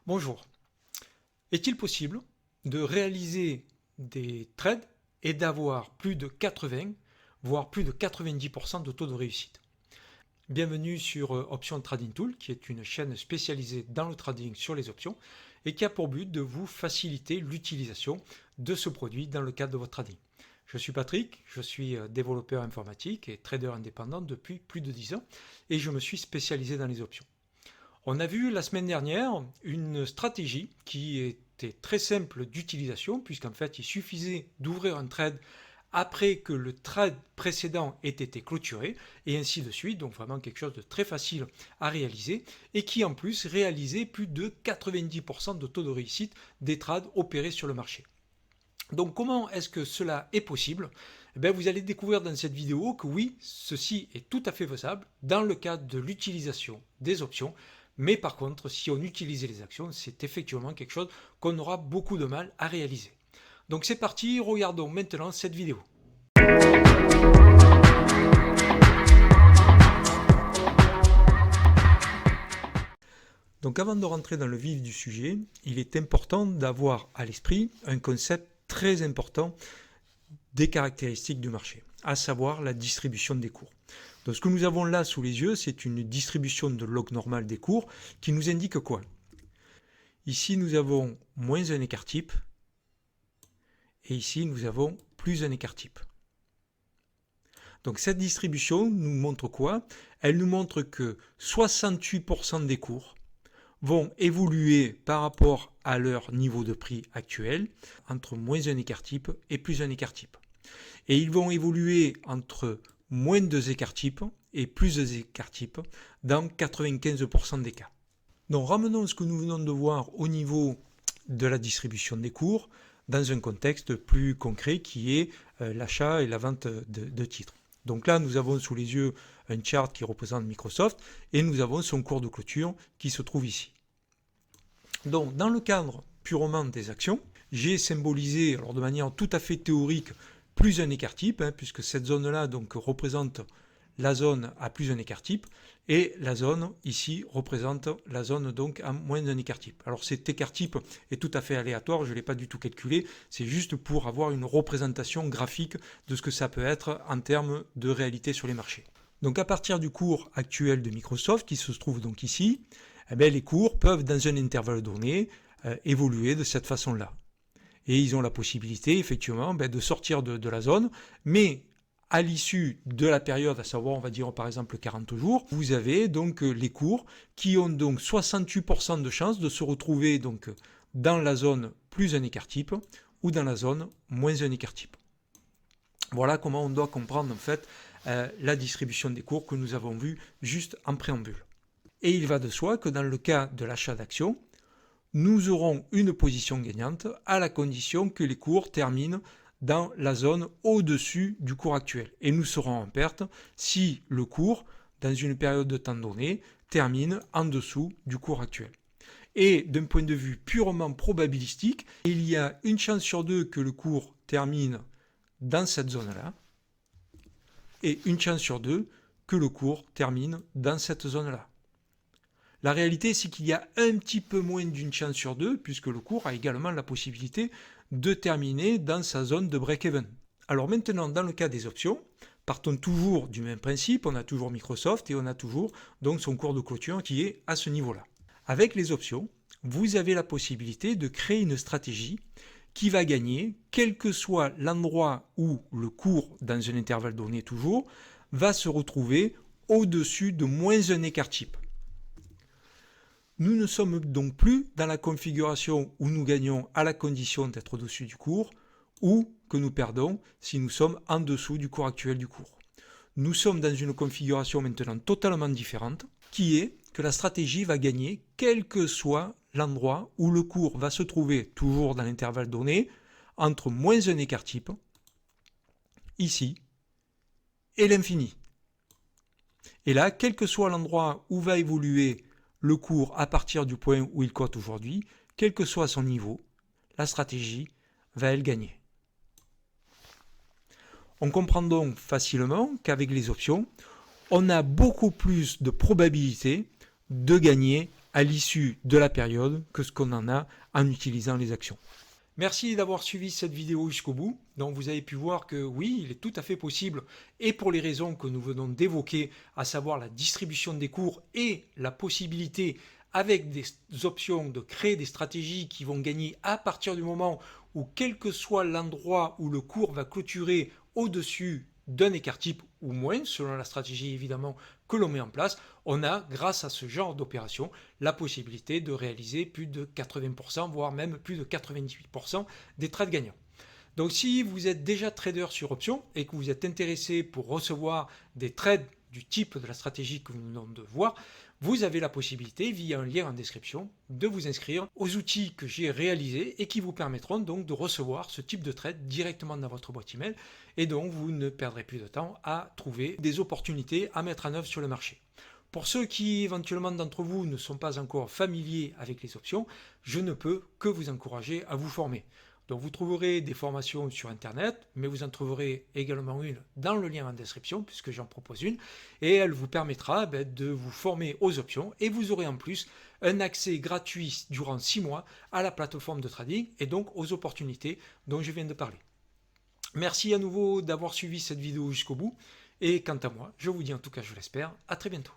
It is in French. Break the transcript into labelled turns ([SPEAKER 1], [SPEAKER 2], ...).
[SPEAKER 1] Bonjour. Est-il possible de réaliser des trades et d'avoir plus de 80, voire plus de 90% de taux de réussite? Bienvenue sur Option Trading Tool, qui est une chaîne spécialisée dans le trading sur les options et qui a pour but de vous faciliter l'utilisation de ce produit dans le cadre de votre trading. Je suis Patrick, je suis développeur informatique et trader indépendant depuis plus de 10 ans et je me suis spécialisé dans les options. On a vu la semaine dernière une stratégie qui était très simple d'utilisation, puisqu'en fait il suffisait d'ouvrir un trade après que le trade précédent ait été clôturé, et ainsi de suite, donc vraiment quelque chose de très facile à réaliser, et qui en plus réalisait plus de 90% de taux de réussite des trades opérés sur le marché. Donc comment est-ce que cela est possible? Vous allez découvrir dans cette vidéo que oui, ceci est tout à fait faisable dans le cadre de l'utilisation des options. Mais par contre, si on utilisait les actions, c'est effectivement quelque chose qu'on aura beaucoup de mal à réaliser. Donc c'est parti, regardons maintenant cette vidéo. Donc avant de rentrer dans le vif du sujet, il est important d'avoir à l'esprit un concept très important des caractéristiques du marché, à savoir la distribution des cours. Donc ce que nous avons là sous les yeux, c'est une distribution de log normal des cours qui nous indique quoi? Ici, nous avons moins un écart type, et ici, nous avons plus un écart type. Donc cette distribution nous montre quoi? Elle nous montre que 68% des cours vont évoluer par rapport à leur niveau de prix actuel entre moins un écart type et plus un écart type. Et ils vont évoluer entre moins 2 écarts types et plus 2 écarts types dans 95% des cas. Donc ramenons ce que nous venons de voir au niveau de la distribution des cours dans un contexte plus concret qui est l'achat et la vente de titres. Donc là, nous avons sous les yeux un chart qui représente Microsoft et nous avons son cours de clôture qui se trouve ici. Donc dans le cadre purement des actions, j'ai symbolisé, alors de manière tout à fait théorique, plus un écart type, puisque cette zone-là donc représente la zone à plus un écart type, et la zone ici représente la zone donc à moins d'un écart type. Alors cet écart type est tout à fait aléatoire, je ne l'ai pas du tout calculé, c'est juste pour avoir une représentation graphique de ce que ça peut être en termes de réalité sur les marchés. Donc à partir du cours actuel de Microsoft, qui se trouve donc ici, les cours peuvent dans un intervalle donné évoluer de cette façon-là. Et ils ont la possibilité effectivement de sortir de la zone, mais à l'issue de la période, à savoir on va dire par exemple 40 jours, vous avez donc les cours qui ont donc 68% de chances de se retrouver donc dans la zone plus un écart type ou dans la zone moins un écart type. Voilà comment on doit comprendre en fait la distribution des cours que nous avons vu juste en préambule. Et il va de soi que dans le cas de l'achat d'actions, nous aurons une position gagnante à la condition que les cours terminent dans la zone au-dessus du cours actuel. Et nous serons en perte si le cours, dans une période de temps donnée, termine en dessous du cours actuel. Et d'un point de vue purement probabilistique, il y a une chance sur deux que le cours termine dans cette zone-là, et une chance sur deux que le cours termine dans cette zone-là. La réalité, c'est qu'il y a un petit peu moins d'une chance sur deux, puisque le cours a également la possibilité de terminer dans sa zone de break-even. Alors maintenant, dans le cas des options, partons toujours du même principe, on a toujours Microsoft et on a toujours donc son cours de clôture qui est à ce niveau-là. Avec les options, vous avez la possibilité de créer une stratégie qui va gagner, quel que soit l'endroit où le cours, dans un intervalle donné toujours, va se retrouver au-dessus de moins un écart type. Nous ne sommes donc plus dans la configuration où nous gagnons à la condition d'être au-dessus du cours ou que nous perdons si nous sommes en dessous du cours actuel du cours. Nous sommes dans une configuration maintenant totalement différente qui est que la stratégie va gagner quel que soit l'endroit où le cours va se trouver toujours dans l'intervalle donné entre moins un écart type, ici, et l'infini. Et là, quel que soit l'endroit où va évoluer le cours à partir du point où il cote aujourd'hui, quel que soit son niveau, la stratégie va elle gagner. On comprend donc facilement qu'avec les options, on a beaucoup plus de probabilité de gagner à l'issue de la période que ce qu'on en a en utilisant les actions. Merci d'avoir suivi cette vidéo jusqu'au bout. Donc vous avez pu voir que oui, il est tout à fait possible, et pour les raisons que nous venons d'évoquer, à savoir la distribution des cours et la possibilité avec des options de créer des stratégies qui vont gagner à partir du moment où, quel que soit l'endroit où le cours va clôturer au-dessus d'un écart type ou moins, selon la stratégie évidemment que l'on met en place, on a, grâce à ce genre d'opération, la possibilité de réaliser plus de 80%, voire même plus de 98% des trades gagnants. Donc si vous êtes déjà trader sur option et que vous êtes intéressé pour recevoir des trades du type de la stratégie que nous venons de voir, vous avez la possibilité, via un lien en description, de vous inscrire aux outils que j'ai réalisés et qui vous permettront donc de recevoir ce type de trade directement dans votre boîte email, et donc vous ne perdrez plus de temps à trouver des opportunités à mettre en œuvre sur le marché. Pour ceux qui éventuellement d'entre vous ne sont pas encore familiers avec les options, je ne peux que vous encourager à vous former. Donc vous trouverez des formations sur internet, mais vous en trouverez également une dans le lien en description, puisque j'en propose une, et elle vous permettra de vous former aux options, et vous aurez en plus un accès gratuit durant 6 mois à la plateforme de trading, et donc aux opportunités dont je viens de parler. Merci à nouveau d'avoir suivi cette vidéo jusqu'au bout, et quant à moi, je vous dis en tout cas, je l'espère, à très bientôt.